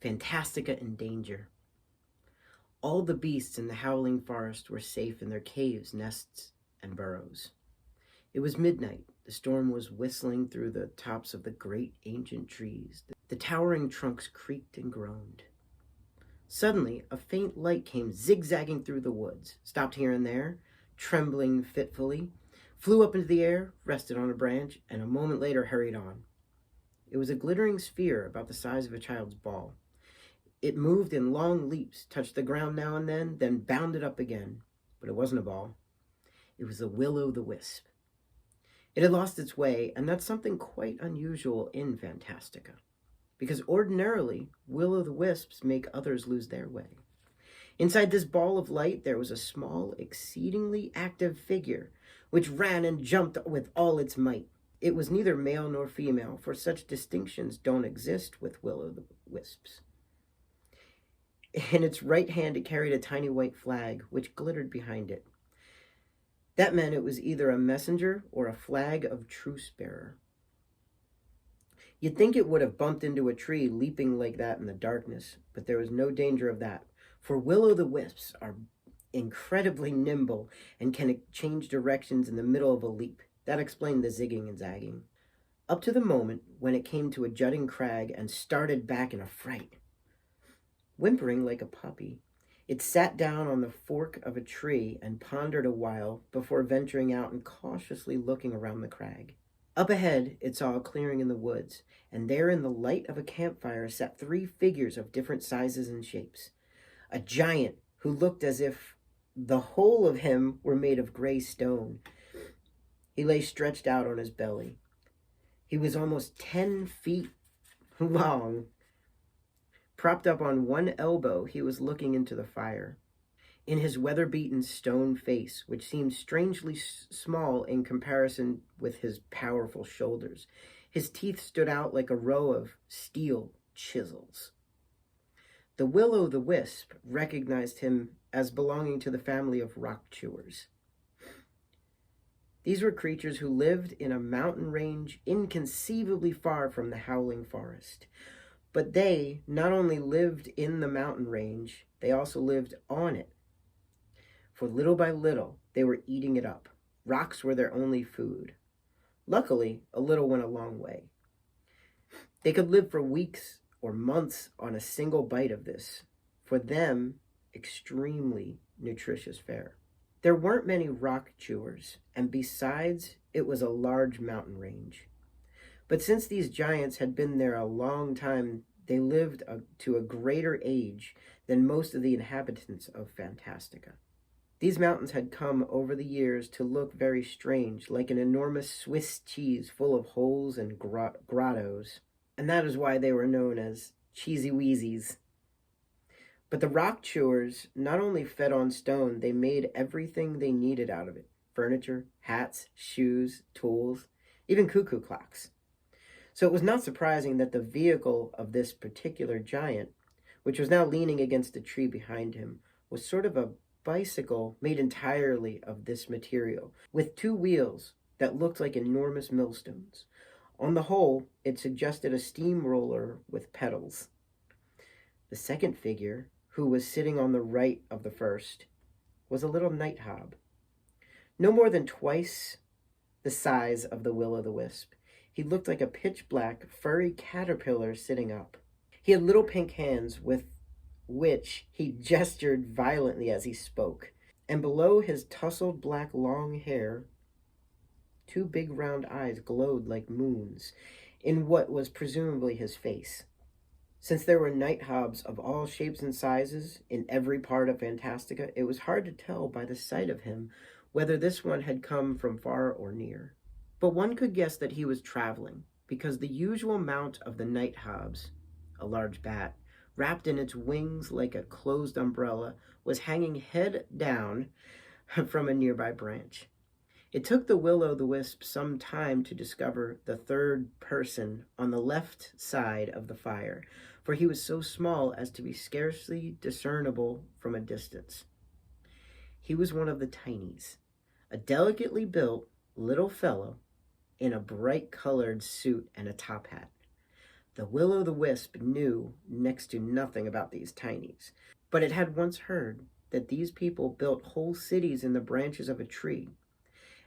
Fantastica in danger. All the beasts in the howling forest were safe in their caves, nests, and burrows. It was midnight. The storm was whistling through the tops of the great ancient trees. The towering trunks creaked and groaned. Suddenly, a faint light came zigzagging through the woods, stopped here and there, trembling fitfully, flew up into the air, rested on a branch, and a moment later hurried on. It was a glittering sphere about the size of a child's ball. It moved in long leaps, touched the ground now and then bounded up again. But it wasn't a ball. It was a will-o'-the-wisp. It had lost its way, and that's something quite unusual in Fantastica, because ordinarily, will-o'-the-wisps make others lose their way. Inside this ball of light, there was a small, exceedingly active figure, which ran and jumped with all its might. It was neither male nor female, for such distinctions don't exist with will-o'-the-wisps. In its right hand, it carried a tiny white flag, which glittered behind it. That meant it was either a messenger or a flag of truce bearer. You'd think it would have bumped into a tree leaping like that in the darkness, but there was no danger of that, for will-o'-the-wisps are incredibly nimble and can change directions in the middle of a leap. That explained the zigging and zagging. Up to the moment when it came to a jutting crag and started back in a fright. Whimpering like a puppy, it sat down on the fork of a tree and pondered a while before venturing out and cautiously looking around the crag. Up ahead, it saw a clearing in the woods, and there in the light of a campfire sat 3 figures of different sizes and shapes. A giant who looked as if the whole of him were made of gray stone. He lay stretched out on his belly. He was almost 10 feet long. Propped up on one elbow, he was looking into the fire. In his weather-beaten stone face, which seemed strangely small in comparison with his powerful shoulders, his teeth stood out like a row of steel chisels. The will-o'-the-wisp recognized him as belonging to the family of rock chewers. These were creatures who lived in a mountain range inconceivably far from the howling forest. But they not only lived in the mountain range, they also lived on it. For little by little, they were eating it up. Rocks were their only food. Luckily, a little went a long way. They could live for weeks or months on a single bite of this. For them, extremely nutritious fare. There weren't many rock chewers, and besides, it was a large mountain range. But since these giants had been there a long time, they lived to a greater age than most of the inhabitants of Fantastica. These mountains had come over the years to look very strange, like an enormous Swiss cheese full of holes and grottos, and that is why they were known as Cheesy Wheezies. But the rock chewers not only fed on stone, they made everything they needed out of it. Furniture, hats, shoes, tools, even cuckoo clocks. So it was not surprising that the vehicle of this particular giant, which was now leaning against a tree behind him, was sort of a bicycle made entirely of this material, with 2 wheels that looked like enormous millstones. On the whole, it suggested a steamroller with pedals. The second figure, who was sitting on the right of the first, was a little night hob, no more than twice the size of the will-o'-the-wisp. He looked like a pitch-black, furry caterpillar sitting up. He had little pink hands with which he gestured violently as he spoke, and below his tousled black long hair, 2 big round eyes glowed like moons in what was presumably his face. Since there were night hobs of all shapes and sizes in every part of Fantastica, it was hard to tell by the sight of him whether this one had come from far or near. But one could guess that he was traveling, because the usual mount of the night hobs, a large bat, wrapped in its wings like a closed umbrella, was hanging head down from a nearby branch. It took the will-o'-the-wisp some time to discover the third person on the left side of the fire, for he was so small as to be scarcely discernible from a distance. He was one of the tinies, a delicately built little fellow in a bright-colored suit and a top hat. The will-o'-the-wisp knew next to nothing about these tinies, but it had once heard that these people built whole cities in the branches of a tree,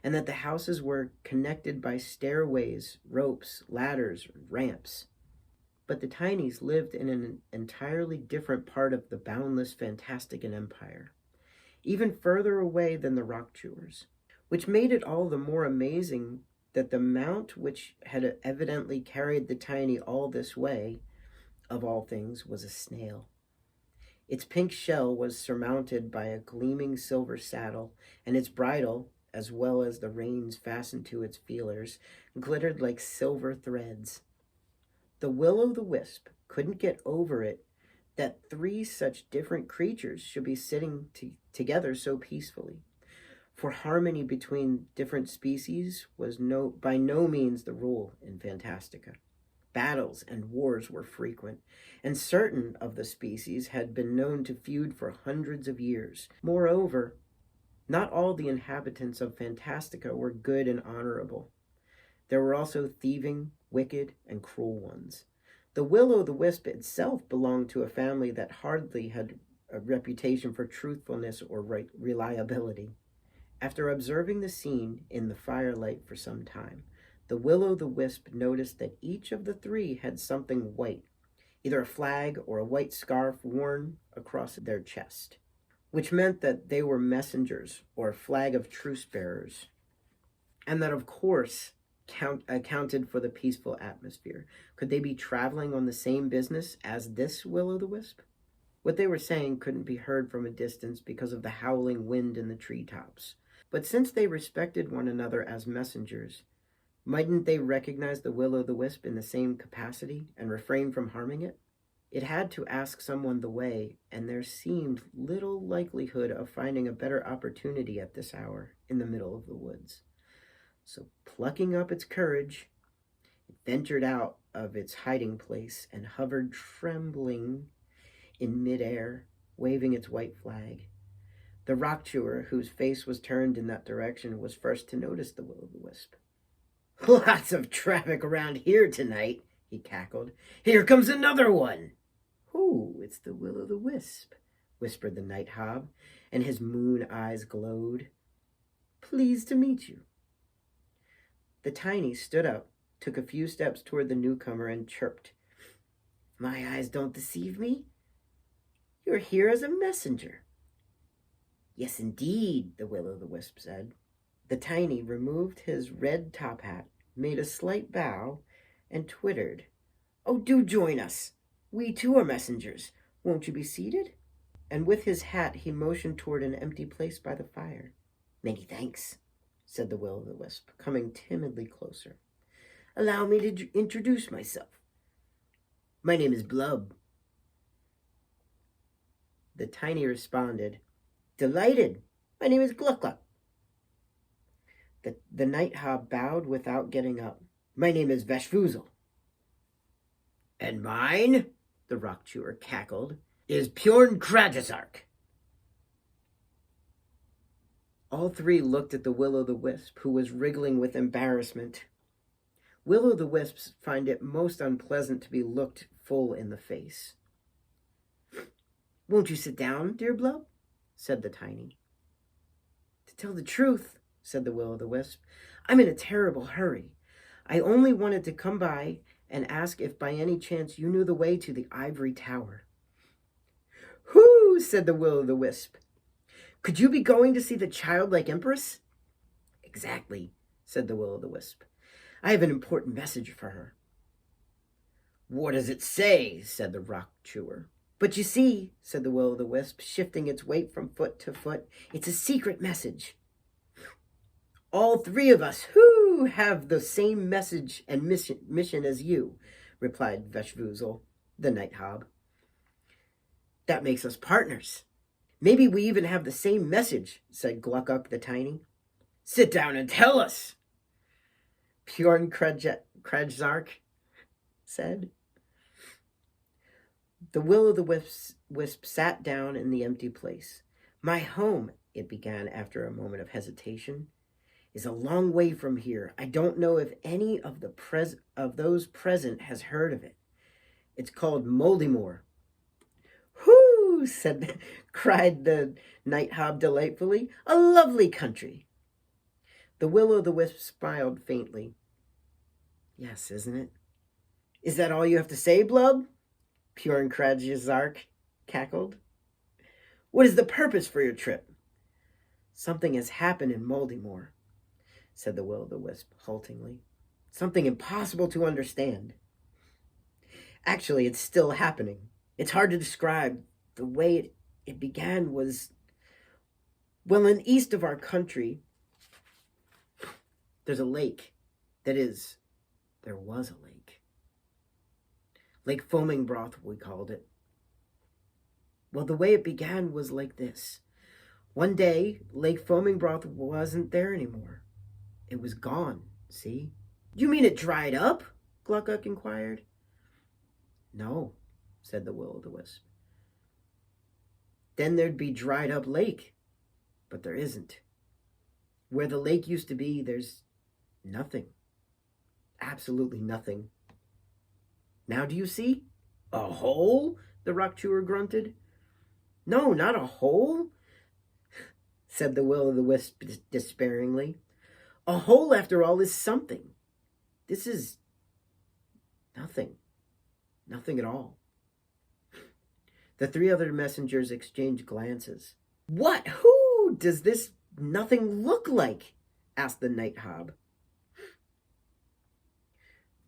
and that the houses were connected by stairways, ropes, ladders, ramps. But the tinies lived in an entirely different part of the boundless Fantastical empire, even further away than the rock chewers, which made it all the more amazing that the mount which had evidently carried the tiny all this way, of all things, was a snail. Its pink shell was surmounted by a gleaming silver saddle, and its bridle, as well as the reins fastened to its feelers, glittered like silver threads. The will-o'-the-wisp couldn't get over it that three such different creatures should be sitting together so peacefully. For harmony between different species was by no means the rule in Fantastica. Battles and wars were frequent, and certain of the species had been known to feud for hundreds of years. Moreover, not all the inhabitants of Fantastica were good and honorable. There were also thieving, wicked, and cruel ones. The will-o'-the-wisp itself belonged to a family that hardly had a reputation for truthfulness or reliability. After observing the scene in the firelight for some time, the will-o'-the-wisp noticed that each of the three had something white, either a flag or a white scarf worn across their chest, which meant that they were messengers or flag of truce bearers, and that, of course, accounted for the peaceful atmosphere. Could they be traveling on the same business as this will-o'-the-wisp? What they were saying couldn't be heard from a distance because of the howling wind in the treetops. But since they respected one another as messengers, mightn't they recognize the will-o'-the-wisp in the same capacity and refrain from harming it? It had to ask someone the way, and there seemed little likelihood of finding a better opportunity at this hour in the middle of the woods. So, plucking up its courage, it ventured out of its hiding place and hovered trembling in midair, waving its white flag. The rock chewer, whose face was turned in that direction, was first to notice the will-o'-the-wisp. "Lots of traffic around here tonight," he cackled. "Here comes another one." "Oh, it's the will-o'-the-wisp," whispered the night hob, and his moon eyes glowed. "Pleased to meet you." The tiny stood up, took a few steps toward the newcomer, and chirped. "My eyes don't deceive me. You're here as a messenger." "Yes, indeed," the will-o'-the-wisp said. The tiny removed his red top hat, made a slight bow, and twittered. "Oh, do join us. We too are messengers. Won't you be seated?" And with his hat he motioned toward an empty place by the fire. "Many thanks," said the will-o'-the-wisp, coming timidly closer. "Allow me to introduce myself. My name is Blub." The tiny responded, "Delighted. My name is Gluck Gluck." The night hob bowed without getting up. "My name is Vashvoozle." "And mine," the rock chewer cackled, "is Pjorn Krajazark." All three looked at the will-o'-the-wisp, who was wriggling with embarrassment. Will-o'-the-wisps find it most unpleasant to be looked full in the face. "Won't you sit down, dear Blub?" said the tiny. "To tell the truth," said the will-o'-the-wisp, "I'm in a terrible hurry. I only wanted to come by and ask if by any chance you knew the way to the ivory tower." "Whoo!" said the will-o'-the-wisp. "Could you be going to see the childlike empress?" "Exactly," said the will-o'-the-wisp. "I have an important message for her." "What does it say?" said the rock chewer. "But you see," said the will-o'-the-wisp, shifting its weight from foot to foot, "it's a secret message." "All three of us, have the same message and mission as you," replied Vashvoozle, the night hob. "That makes us partners." "Maybe we even have the same message," said Gluck the tiny. "Sit down and tell us," Pjorn Krajzark said. The will-o'-the-wisp sat down in the empty place. "My home," it began after a moment of hesitation, "is a long way from here. I don't know if any of those present has heard of it. It's called Moldymore. Whoo! cried the night hob delightfully. A lovely country. The will-o'-the-wisp smiled faintly. Yes, isn't it? Is that all you have to say, Blub? Pure Krajazark cackled. What is the purpose for your trip? Something has happened in Moldymore, said the will-o'-the-wisp haltingly. Something impossible to understand. Actually, it's still happening. It's hard to describe. The way it began was, well, in the east of our country, there's a lake. That is, there was a lake. Lake Foaming Broth, we called it. Well, the way it began was like this. One day, Lake Foaming Broth wasn't there anymore. It was gone, see? You mean it dried up? Gluck-Gluck inquired. No, said the will-o'-the-wisp. Then there'd be dried up lake, but there isn't. Where the lake used to be, there's nothing. Absolutely nothing. Now do you see? A hole? The rock chewer grunted. No, not a hole, said the will-o'-the-wisp despairingly. A hole, after all, is something. This is nothing. Nothing at all. The three other messengers exchanged glances. What? Who does this nothing look like? Asked the night hob.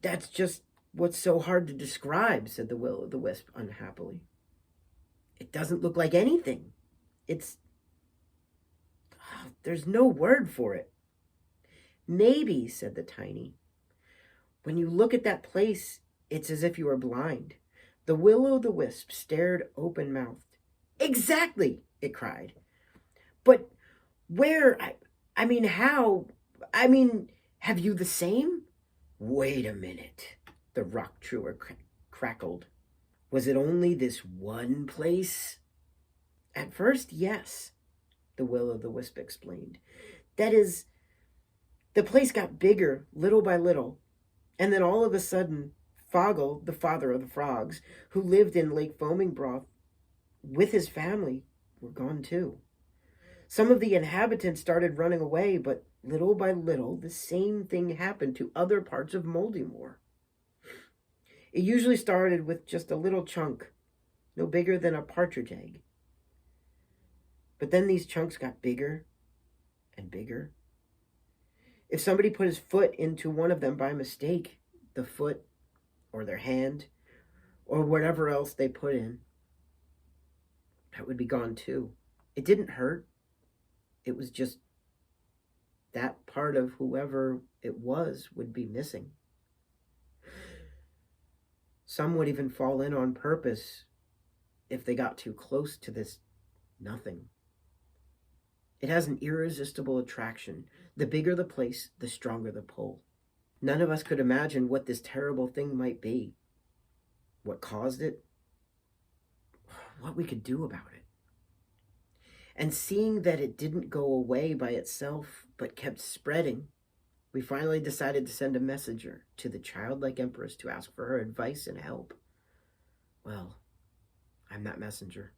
That's just what's so hard to describe, said the will-o'-the-wisp unhappily. It doesn't look like anything. There's no word for it. Maybe, said the tiny. When you look at that place, it's as if you were blind. The will-o'-the-wisp stared open-mouthed. Exactly, it cried. But where, I mean, how, have you the same? Wait a minute, the rock chewer crackled. Was it only this one place? At first, yes, the will-o'-the-wisp explained. That is, the place got bigger little by little, and then all of a sudden, Foggle, the father of the frogs, who lived in Lake Foaming Broth with his family, were gone too. Some of the inhabitants started running away, but little by little, the same thing happened to other parts of Moldymore. It usually started with just a little chunk, no bigger than a partridge egg. But then these chunks got bigger and bigger. If somebody put his foot into one of them by mistake, the foot or their hand or whatever else they put in, that would be gone too. It didn't hurt. It was just that part of whoever it was would be missing. Some would even fall in on purpose if they got too close to this nothing. It has an irresistible attraction. The bigger the place, the stronger the pull. None of us could imagine what this terrible thing might be, what caused it, what we could do about it. And seeing that it didn't go away by itself, but kept spreading, we finally decided to send a messenger to the childlike empress to ask for her advice and help. Well, I'm that messenger.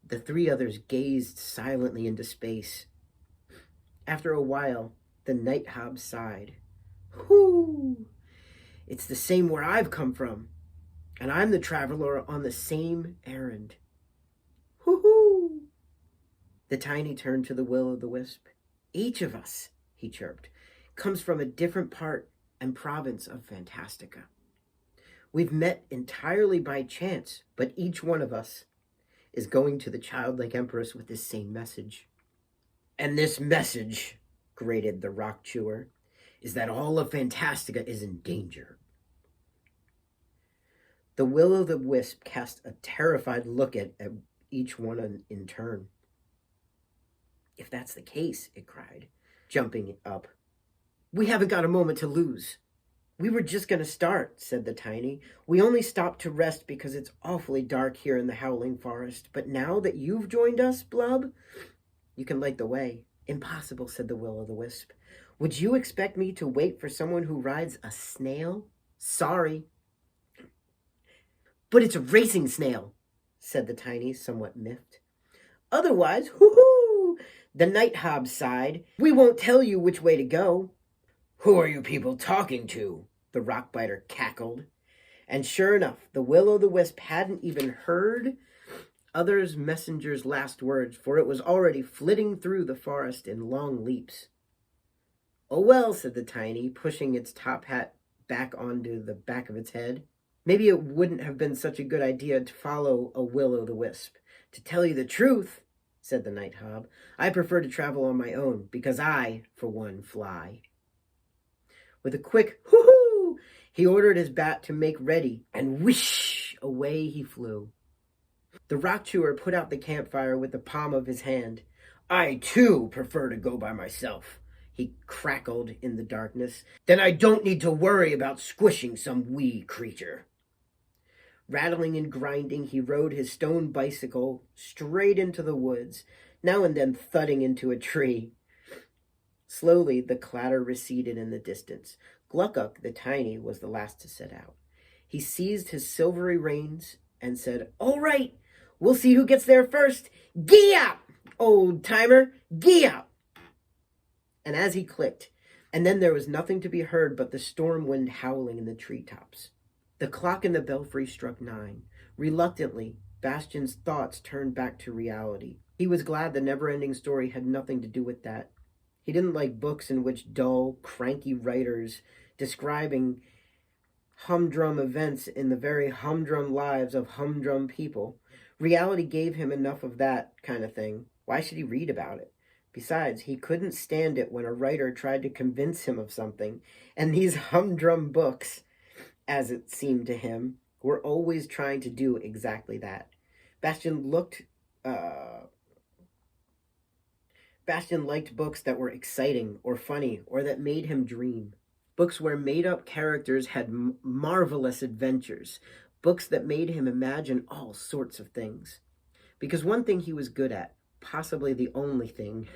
The three others gazed silently into space. After a while, the night hob sighed. Whoo! It's the same where I've come from, and I'm the traveler on the same errand. Hoo-hoo! The tiny turned to the will-o'-the-wisp. Each of us, he chirped, comes from a different part and province of Fantastica. We've met entirely by chance, but each one of us is going to the childlike empress with this same message. And this message, grated the rock chewer, is that all of Fantastica is in danger. The will-o'-the-wisp cast a terrified look at each one in turn. If that's the case, it cried, jumping up, we haven't got a moment to lose. We were just going to start, said the tiny. We only stopped to rest because it's awfully dark here in the howling forest. But now that you've joined us, Blub, you can light the way. Impossible, said the will-o'-the-wisp. Would you expect me to wait for someone who rides a snail? Sorry. But it's a racing snail, said the tiny, somewhat miffed. Otherwise, hoo-hoo! The night hob sighed. We won't tell you which way to go. Who are you people talking to? The rockbiter cackled. And sure enough, the will-o'-the-wisp hadn't even heard others' messenger's last words, for it was already flitting through the forest in long leaps. Oh well, said the tiny, pushing its top hat back onto the back of its head. Maybe it wouldn't have been such a good idea to follow a will-o'-the-wisp. To tell you the truth, said the night hob, I prefer to travel on my own, because I, for one, fly. With a quick hoo-hoo, he ordered his bat to make ready, and whoosh, away he flew. The rock chewer put out the campfire with the palm of his hand. I, too, prefer to go by myself, he crackled in the darkness. Then I don't need to worry about squishing some wee creature. Rattling and grinding, he rode his stone bicycle straight into the woods, now and then thudding into a tree. Slowly, the clatter receded in the distance. Gluck-Gluck, the tiny, was the last to set out. He seized his silvery reins and said, All right, we'll see who gets there first. Gee up, old timer, gee up. And as he clicked, and then there was nothing to be heard but the storm wind howling in the treetops. The clock in the belfry struck 9. Reluctantly, Bastian's thoughts turned back to reality. He was glad the Neverending Story had nothing to do with that. He didn't like books in which dull, cranky writers describing humdrum events in the very humdrum lives of humdrum people. Reality gave him enough of that kind of thing. Why should he read about it? Besides, he couldn't stand it when a writer tried to convince him of something, and these humdrum books, as it seemed to him, were always trying to do exactly that. Bastian liked books that were exciting or funny or that made him dream. Books where made-up characters had marvelous adventures. Books that made him imagine all sorts of things. Because one thing he was good at, possibly the only thing,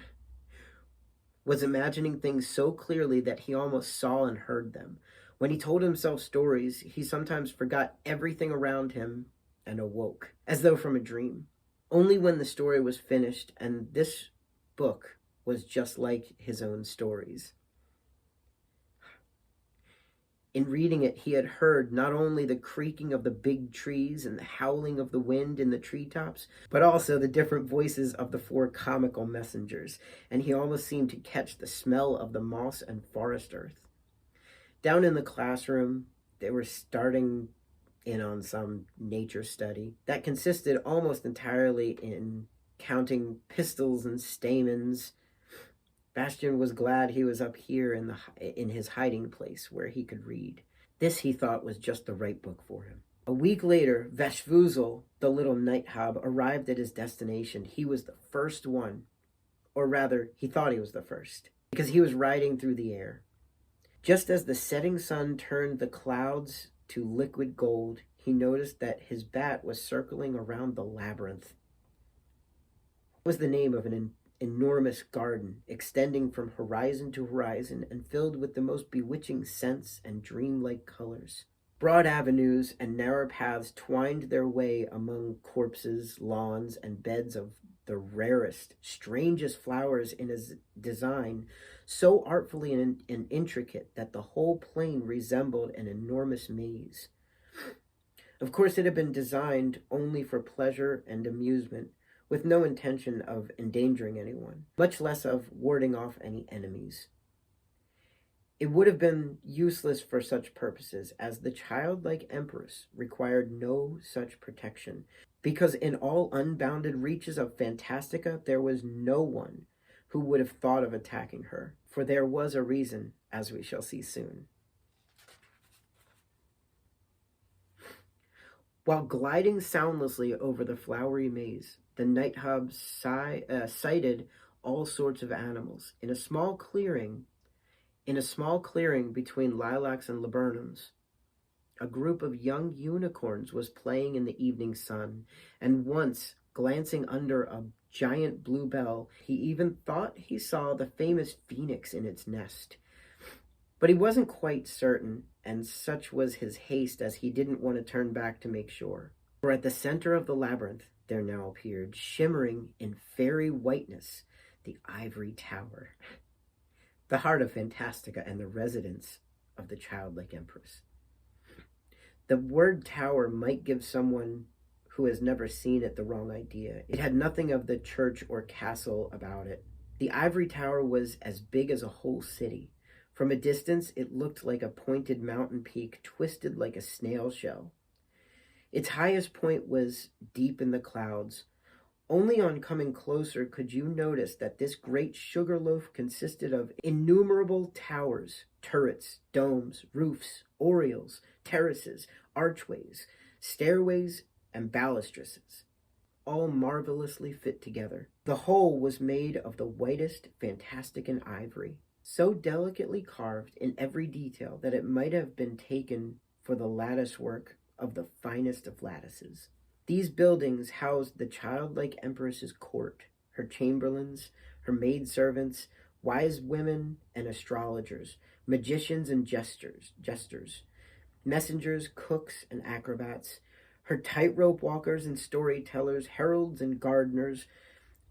was imagining things so clearly that he almost saw and heard them. When he told himself stories, he sometimes forgot everything around him and awoke, as though from a dream. Only when the story was finished, and this book was just like his own stories. In reading it, he had heard not only the creaking of the big trees and the howling of the wind in the treetops, but also the different voices of the 4 comical messengers, and he almost seemed to catch the smell of the moss and forest earth. Down in the classroom, they were starting in on some nature study that consisted almost entirely in counting pistils and stamens. Bastian was glad he was up here in his hiding place where he could read. This, he thought, was just the right book for him. A week later, Veshvuzel, the little night hob, arrived at his destination. He was the first one, or rather, he thought he was the first, because he was riding through the air. Just as the setting sun turned the clouds to liquid gold, he noticed that his bat was circling around the labyrinth. It was the name of an enormous garden, extending from horizon to horizon and filled with the most bewitching scents and dreamlike colors. Broad avenues and narrow paths twined their way among corpses, lawns, and beds of the rarest, strangest flowers in his design, so artfully and intricate that the whole plain resembled an enormous maze. Of course, it had been designed only for pleasure and amusement, with no intention of endangering anyone, much less of warding off any enemies. It would have been useless for such purposes, as the childlike empress required no such protection, because in all unbounded reaches of Fantastica there was no one who would have thought of attacking her, for there was a reason, as we shall see soon. While gliding soundlessly over the flowery maze, the night hob sighted all sorts of animals. In a small clearing between lilacs and laburnums, a group of young unicorns was playing in the evening sun, and once, glancing under a giant bluebell, he even thought he saw the famous phoenix in its nest. But he wasn't quite certain, and such was his haste as he didn't want to turn back to make sure. For at the center of the labyrinth there now appeared, shimmering in fairy whiteness, the ivory tower, the heart of Fantastica and the residence of the childlike empress. The word tower might give someone who has never seen it the wrong idea. It had nothing of the church or castle about it. The ivory tower was as big as a whole city. From a distance, it looked like a pointed mountain peak twisted like a snail shell. Its highest point was deep in the clouds. Only on coming closer could you notice that this great sugar loaf consisted of innumerable towers, turrets, domes, roofs, oriels, terraces, archways, stairways, and balustraces, all marvelously fit together. The whole was made of the whitest Fantastican ivory, so delicately carved in every detail that it might have been taken for the lattice work of the finest of lattices. These buildings housed the childlike empress's court, her chamberlains, her maidservants, wise women and astrologers, magicians and jesters, messengers, cooks and acrobats, her tightrope walkers and storytellers, heralds and gardeners,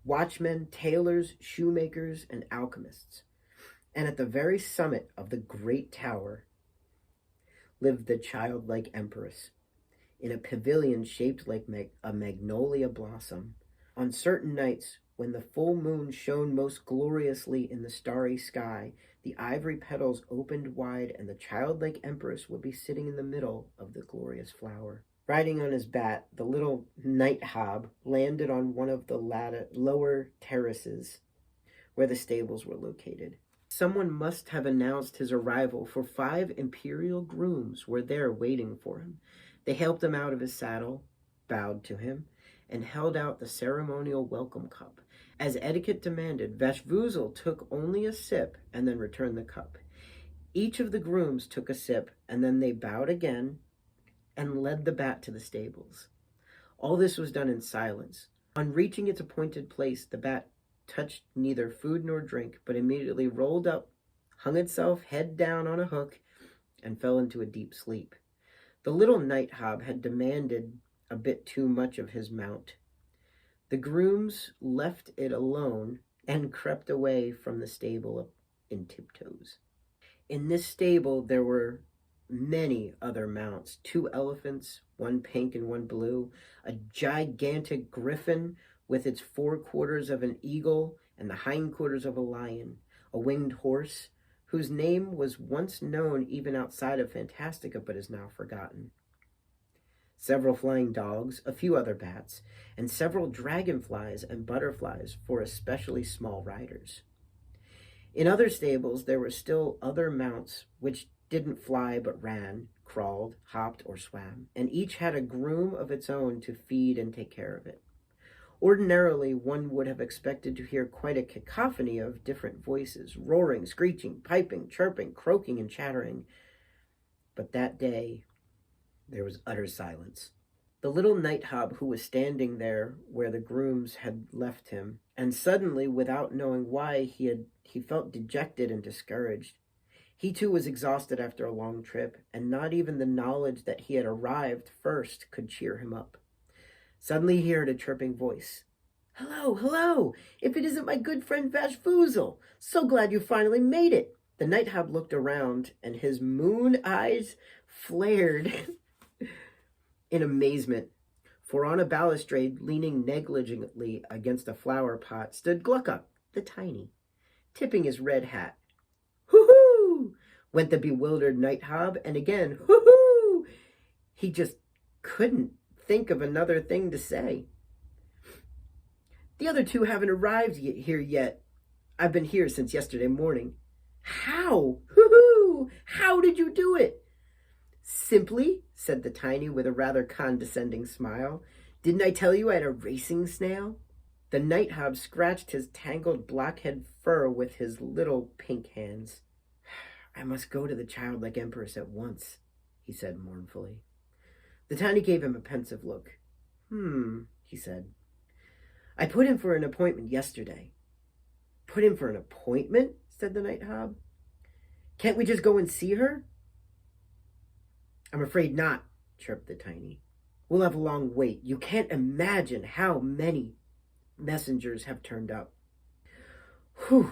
watchmen, tailors, shoemakers, and alchemists. And at the very summit of the great tower lived the childlike empress, in a pavilion shaped like a magnolia blossom. On certain nights, when the full moon shone most gloriously in the starry sky, the ivory petals opened wide, and the childlike empress would be sitting in the middle of the glorious flower. Riding on his bat, the little night hob landed on one of the lower terraces where the stables were located. Someone must have announced his arrival, for 5 imperial grooms were there waiting for him. They helped him out of his saddle, bowed to him, and held out the ceremonial welcome cup. As etiquette demanded, Vashvuzel took only a sip and then returned the cup. Each of the grooms took a sip, and then they bowed again and led the bat to the stables. All this was done in silence. On reaching its appointed place, the bat touched neither food nor drink, but immediately rolled up, hung itself head down on a hook, and fell into a deep sleep. The little night hob had demanded a bit too much of his mount. The grooms left it alone and crept away from the stable in tiptoes. In this stable there were many other mounts, 2 elephants, one pink and one blue, a gigantic griffin with its 4 quarters of an eagle and the hindquarters of a lion, a winged horse, whose name was once known even outside of Fantastica but is now forgotten, several flying dogs, a few other bats, and several dragonflies and butterflies for especially small riders. In other stables there were still other mounts which didn't fly but ran, crawled, hopped, or swam, and each had a groom of its own to feed and take care of it. Ordinarily, one would have expected to hear quite a cacophony of different voices, roaring, screeching, piping, chirping, croaking, and chattering. But that day, there was utter silence. The little night hob who was standing there where the grooms had left him, and suddenly, without knowing why, he felt dejected and discouraged. He too was exhausted after a long trip, and not even the knowledge that he had arrived first could cheer him up. Suddenly he heard a chirping voice. "Hello, hello! If it isn't my good friend Vashvuzel! So glad you finally made it!" The night hob looked around, and his moon eyes flared in amazement. For on a balustrade, leaning negligently against a flower pot, stood Gluckup, the tiny, tipping his red hat. "Hoo-hoo!" went the bewildered night hob, and again, "Hoo-hoo!" He just couldn't think of another thing to say. "The other 2 haven't arrived here yet. I've been here since yesterday morning." "How? Hoo-hoo! How did you do it?" "Simply," said the tiny with a rather condescending smile. "Didn't I tell you I had a racing snail?" The night hob scratched his tangled blockhead fur with his little pink hands. "I must go to the childlike empress at once," he said mournfully. The tiny gave him a pensive look. He said. "I put in for an appointment yesterday." "Put in for an appointment?" said the night hob. "Can't we just go and see her?" I'm afraid not, chirped the tiny. We'll have a long wait. You can't imagine how many messengers have turned up. Whew,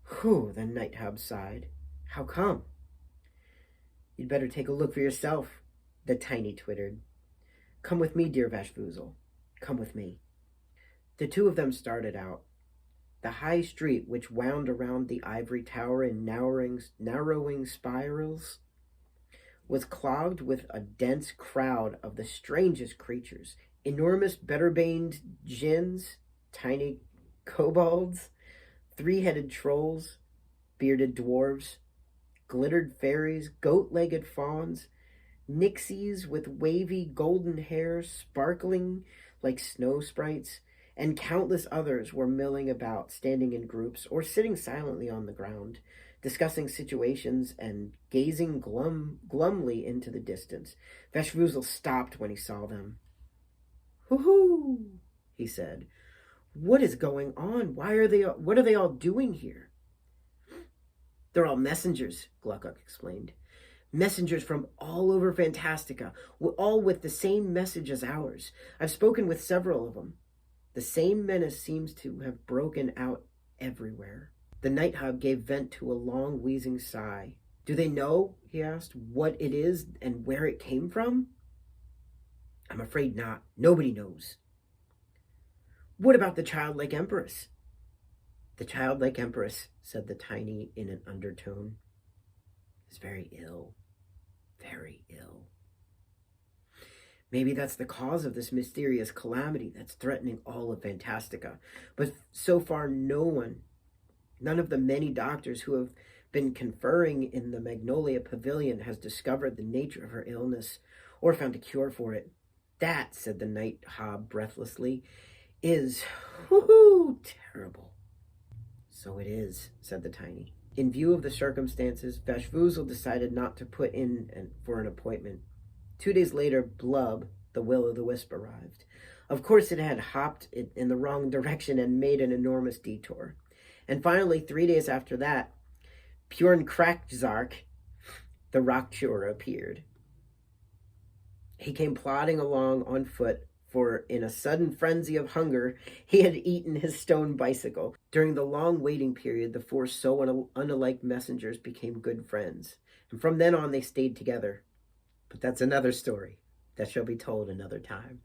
whew, the night hub sighed. How come? You'd better take a look for yourself, the tiny twittered. Come with me, dear Vashvoozle. Come with me. The two of them started out. The high street, which wound around the ivory tower in narrowing spirals, was clogged with a dense crowd of the strangest creatures. Enormous better-baned djinns, tiny kobolds, three-headed trolls, bearded dwarves, glittered fairies, goat-legged fauns, nixies with wavy golden hair sparkling like snow sprites, and countless others were milling about, standing in groups or sitting silently on the ground, discussing situations and gazing glumly into the distance. Vashvoozle stopped when he saw them. Hoo-hoo, he said. What is going on? What are they all doing here? They're all messengers, Gluckuk explained. Messengers from all over Fantastica, all with the same message as ours. I've spoken with several of them. The same menace seems to have broken out everywhere. The night hub gave vent to a long, wheezing sigh. Do they know, he asked, what it is and where it came from? I'm afraid not. Nobody knows. What about the childlike empress? The childlike empress, said the tiny in an undertone, is very ill. Very ill. Maybe that's the cause of this mysterious calamity that's threatening all of Fantastica. But so far, none of the many doctors who have been conferring in the Magnolia Pavilion has discovered the nature of her illness or found a cure for it. That, said the night hob breathlessly, is terrible. So it is, said the tiny. In view of the circumstances, Vashvoozle decided not to put in for an appointment. 2 days later, Blub, the will-o'-the-wisp, arrived. Of course, it had hopped in the wrong direction and made an enormous detour. And finally, 3 days after that, Bjorn Krakzark, the rock chewer, appeared. He came plodding along on foot, for in a sudden frenzy of hunger, he had eaten his stone bicycle. During the long waiting period, the four so unalike messengers became good friends, and from then on they stayed together. But that's another story that shall be told another time.